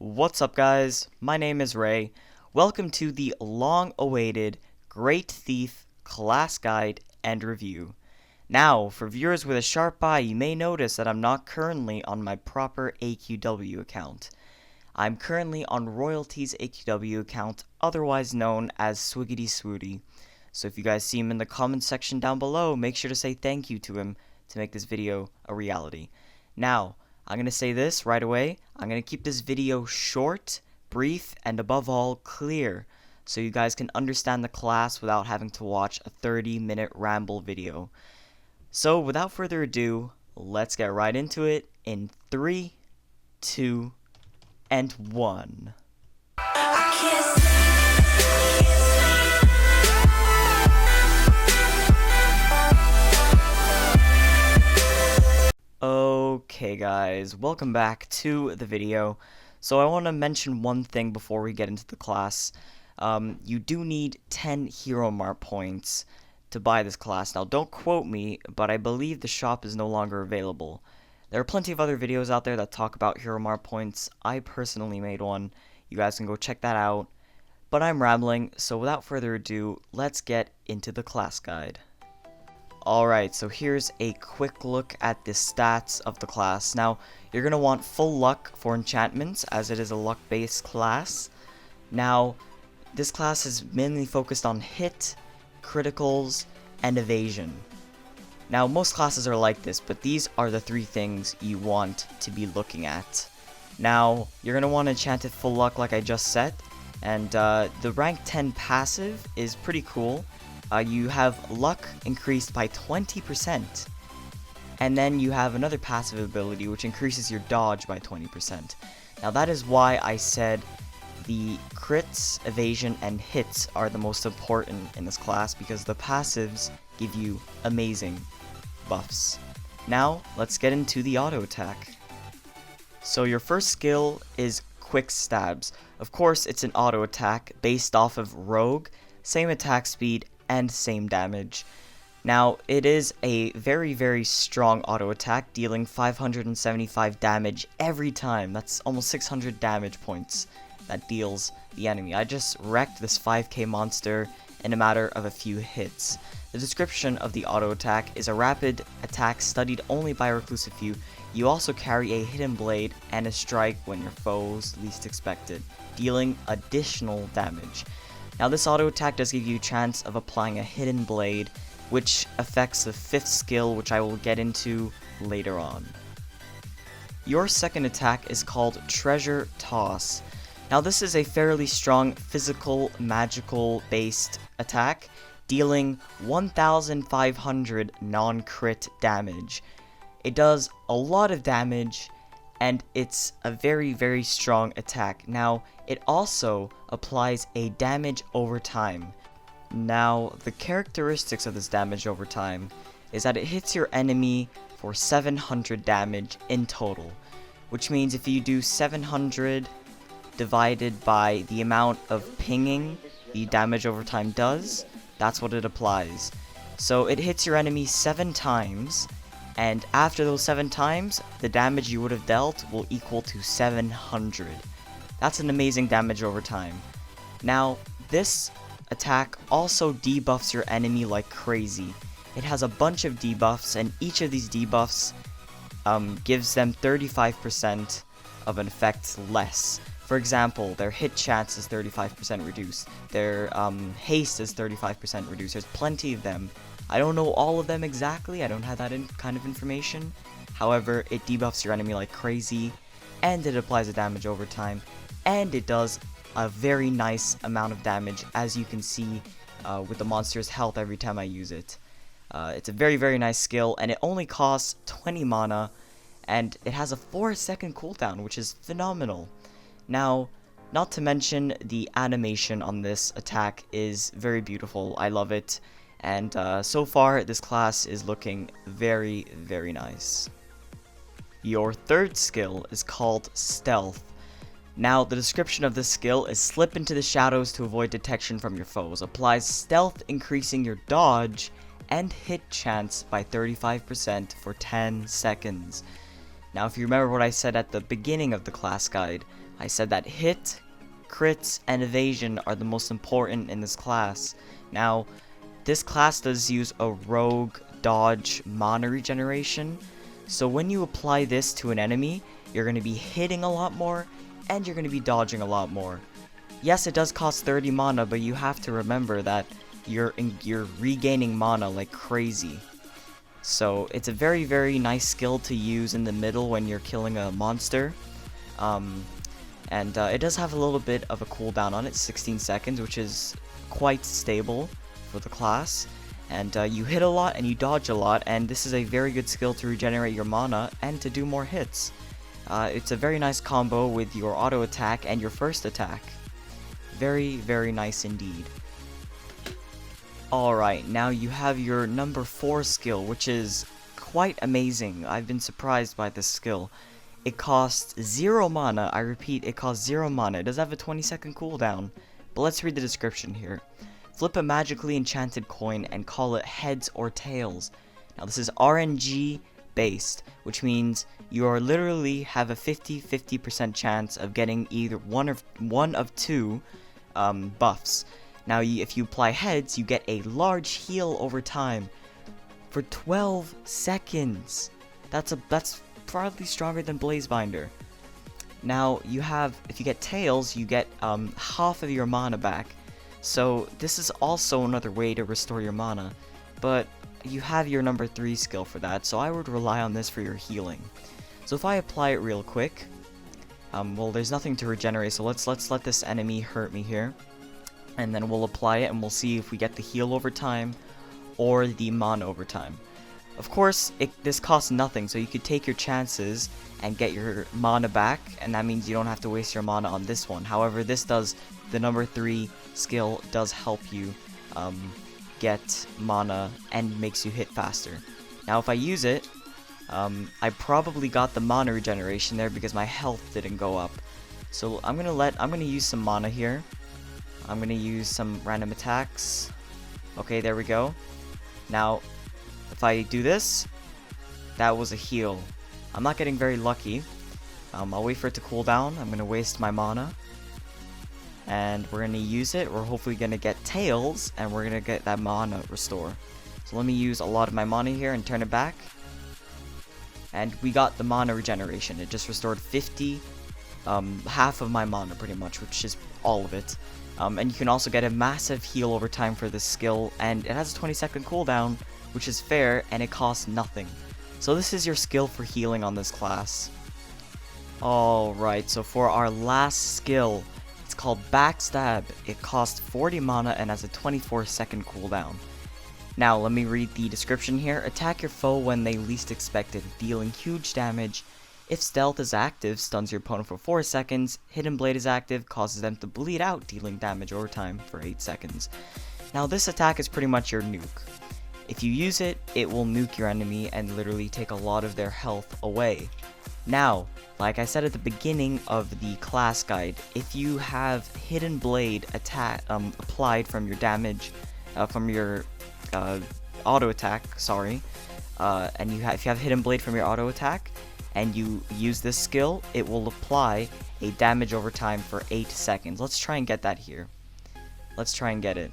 What's up, guys? My name is Ray. Welcome to the long-awaited Great Thief class guide and review. Now, for viewers with a sharp eye, you may notice that I'm not currently on my proper AQW account. I'm currently on Royalty's AQW account, otherwise known as Swiggity Swooty. So if you guys see him in the comment section down below, make sure to say thank you to him to make this video a reality. Now, I'm going to say this right away. I'm going to keep this video short, brief, and above all, clear, so you guys can understand the class without having to watch a 30-minute ramble video. So, without further ado, let's get right into it in 3, 2, and 1. Okay guys, welcome back to the video. So I want to mention one thing before we get into the class. You do need 10 hero mark points to buy this class. Now don't quote me, but I believe the shop is no longer available. There are plenty of other videos out there that talk about hero mark points. I personally made one. You guys can go check that out. But I'm rambling, so without further ado, let's get into the class guide. Alright, so here's a quick look at the stats of the class. Now, you're going to want full luck for enchantments, as it is a luck-based class. Now, this class is mainly focused on hit, criticals, and evasion. Now, most classes are like this, but these are the three things you want to be looking at. Now, you're going to want enchanted full luck like I just said, and the rank 10 passive is pretty cool. You have luck increased by 20%, and then you have another passive ability which increases your dodge by 20%. Now that is why I said the crits, evasion, and hits are the most important in this class, because the passives give you amazing buffs. Now let's get into the auto attack. So your first skill is quick stabs. Of course, it's an auto attack based off of rogue, same attack speed, and same damage. Now, it is a very strong auto attack, dealing 575 damage every time. That's almost 600 damage points that deals the enemy. I just wrecked this 5k monster in a matter of a few hits. The description of the auto attack is a rapid attack studied only by a reclusive few. You also carry a hidden blade and a strike when your foes least expected, dealing additional damage. Now this auto attack does give you a chance of applying a hidden blade, which affects the 5th skill, which I will get into later on. Your second attack is called Treasure Toss. Now this is a fairly strong physical, magical based attack, dealing 1,500 non-crit damage. It does a lot of damage, and it's a very strong attack. Now, it also applies a damage over time. Now, the characteristics of this damage over time is that it hits your enemy for 700 damage in total, which means if you do 700 divided by the amount of pinging the damage over time does, that's what it applies. So it hits your enemy 7 times, and after those 7 times, the damage you would have dealt will equal to 700. That's an amazing damage over time. Now, this attack also debuffs your enemy like crazy. It has a bunch of debuffs, and each of these debuffs gives them 35% of an effect less. For example, their hit chance is 35% reduced. Their haste is 35% reduced. There's plenty of them. I don't know all of them exactly, I don't have that kind of information. However, it debuffs your enemy like crazy, and it applies a damage over time, and it does a very nice amount of damage, as you can see with the monster's health every time I use it. It's a very nice skill, and it only costs 20 mana, and it has a 4-second cooldown, which is phenomenal. Now, not to mention, the animation on this attack is very beautiful. I love it. And so far, this class is looking very nice. Your third skill is called Stealth. Now, the description of this skill is slip into the shadows to avoid detection from your foes. Applies stealth, increasing your dodge and hit chance by 35% for 10 seconds. Now, if you remember what I said at the beginning of the class guide, I said that hit, crits, and evasion are the most important in this class. Now, this class does use a rogue dodge mana regeneration, so when you apply this to an enemy, you're going to be hitting a lot more, and you're going to be dodging a lot more. Yes, it does cost 30 mana, but you have to remember that you're regaining mana like crazy. So it's a very, very nice skill to use in the middle when you're killing a monster. It does have a little bit of a cooldown on it, 16 seconds, which is quite stable for the class. And you hit a lot and you dodge a lot, and this is a very good skill to regenerate your mana and to do more hits. It's a very nice combo with your auto attack and your first attack. Very, very nice indeed. Alright, now you have your number 4 skill, which is quite amazing. I've been surprised by this skill. It costs 0 mana. I repeat, it costs 0 mana. It does have a 20-second cooldown, but let's read the description here. Flip a magically enchanted coin and call it heads or tails. Now this is RNG based, which means you are literally have a 50-50% chance of getting either one of two buffs. Now if you apply heads, you get a large heal over time for 12 seconds. That's probably stronger than Blazebinder. Now if you get tails, you get half of your mana back. So this is also another way to restore your mana, but you have your number 3 skill for that, so I would rely on this for your healing. So if I apply it real quick, well, there's nothing to regenerate, so let's let this enemy hurt me here, and then we'll apply it and we'll see if we get the heal over time or the mana over time. Of course, this costs nothing, so you could take your chances and get your mana back, and that means you don't have to waste your mana on this one. However, the number 3 skill does help you get mana and makes you hit faster. Now if I use it, I probably got the mana regeneration there because my health didn't go up. So I'm gonna use some mana here. I'm gonna use some random attacks. Okay, there we go. Now, if I do this, that was a heal. I'm not getting very lucky. I'll wait for it to cool down. I'm gonna waste my mana. And we're gonna use it. We're hopefully gonna get tails, and we're gonna get that mana restore. So let me use a lot of my mana here and turn it back. And we got the mana regeneration. It just restored 50, half of my mana pretty much, which is all of it. And you can also get a massive heal over time for this skill, and it has a 20-second cooldown, which is fair, and it costs nothing. So this is your skill for healing on this class. Alright, so for our last skill, it's called Backstab. It costs 40 mana and has a 24-second cooldown. Now, let me read the description here. Attack your foe when they least expect it, dealing huge damage. If stealth is active, stuns your opponent for 4 seconds. Hidden blade is active, causes them to bleed out, dealing damage over time for 8 seconds. Now, this attack is pretty much your nuke. If you use it, it will nuke your enemy and literally take a lot of their health away. Now, like I said at the beginning of the class guide, if you have Hidden Blade applied from your damage, from your auto attack, and if you have Hidden Blade from your auto attack, and you use this skill, it will apply a damage over time for 8 seconds. Let's try and get that here. Let's try and get it.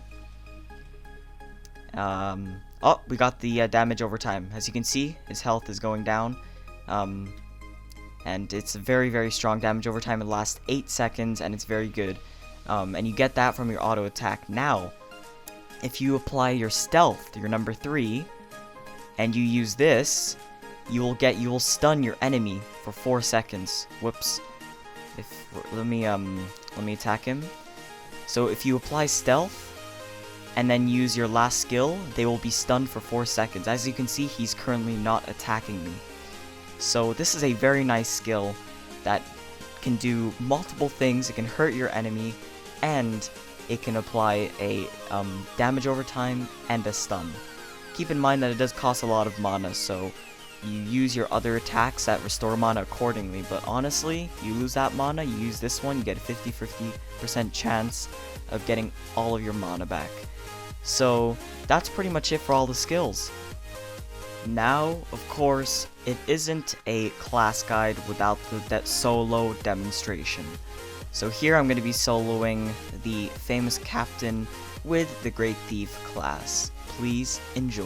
Oh, we got the damage over time. As you can see, his health is going down. And it's very, very strong damage over time. It lasts 8 seconds, and it's very good. And you get that from your auto attack. Now, if you apply your stealth, your number 3, and you use this, you will stun your enemy for 4 seconds. Whoops. Let me attack him. So if you apply stealth and then use your last skill, they will be stunned for 4 seconds. As you can see, he's currently not attacking me. So this is a very nice skill that can do multiple things. It can hurt your enemy, and it can apply a damage over time and a stun. Keep in mind that it does cost a lot of mana, so you use your other attacks that restore mana accordingly. But honestly, you lose that mana, you use this one, you get a 50% chance of getting all of your mana back. So that's pretty much it for all the skills. Now, of course, it isn't a class guide without that solo demonstration. So here I'm going to be soloing the famous captain with the Great Thief class. Please enjoy.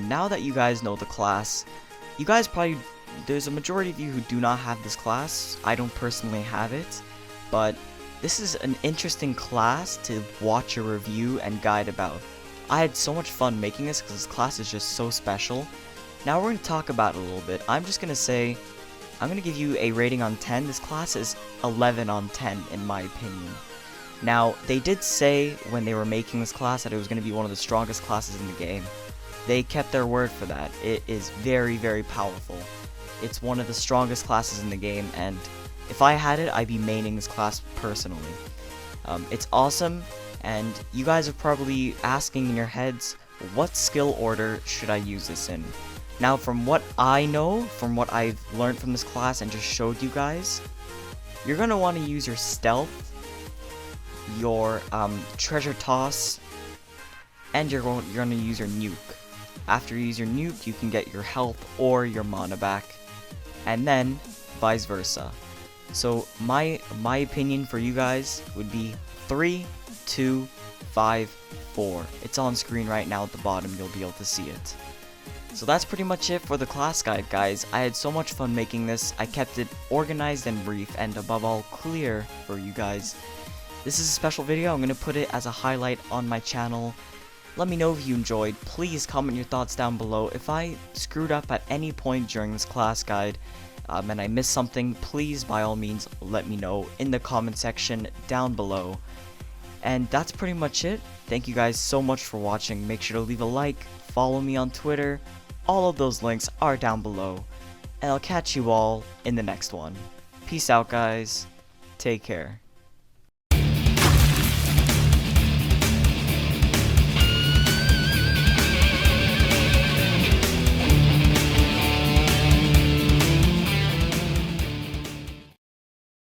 Now that you guys know the class, you guys there's a majority of you who do not have this class. I don't personally have it, but this is an interesting class to watch a review and guide about. I had so much fun making this because this class is just so special. Now we're going to talk about it a little bit. I'm just going to say, I'm going to give you a rating on 10. This class is 11 on 10 in my opinion. Now, they did say when they were making this class that it was going to be one of the strongest classes in the game. They kept their word for that. It is very, very powerful. It's one of the strongest classes in the game, and if I had it, I'd be maining this class personally. It's awesome, and you guys are probably asking in your heads, what skill order should I use this in? Now, from what I know, from what I've learned from this class and just showed you guys, you're going to want to use your stealth, your treasure toss, and you're going to use your nuke. After you use your nuke, you can get your health or your mana back, and then vice versa. So my opinion for you guys would be 3, 2, 5, 4. It's on screen right now at the bottom, you'll be able to see it. So that's pretty much it for the class guide, guys. I had so much fun making this. I kept it organized and brief, and above all, clear for you guys. This is a special video. I'm going to put it as a highlight on my channel. Let me know if you enjoyed. Please comment your thoughts down below. If I screwed up at any point during this class guide and I missed something, please by all means let me know in the comment section down below. And that's pretty much it. Thank you guys so much for watching. Make sure to leave a like, follow me on Twitter. All of those links are down below. And I'll catch you all in the next one. Peace out, guys. Take care.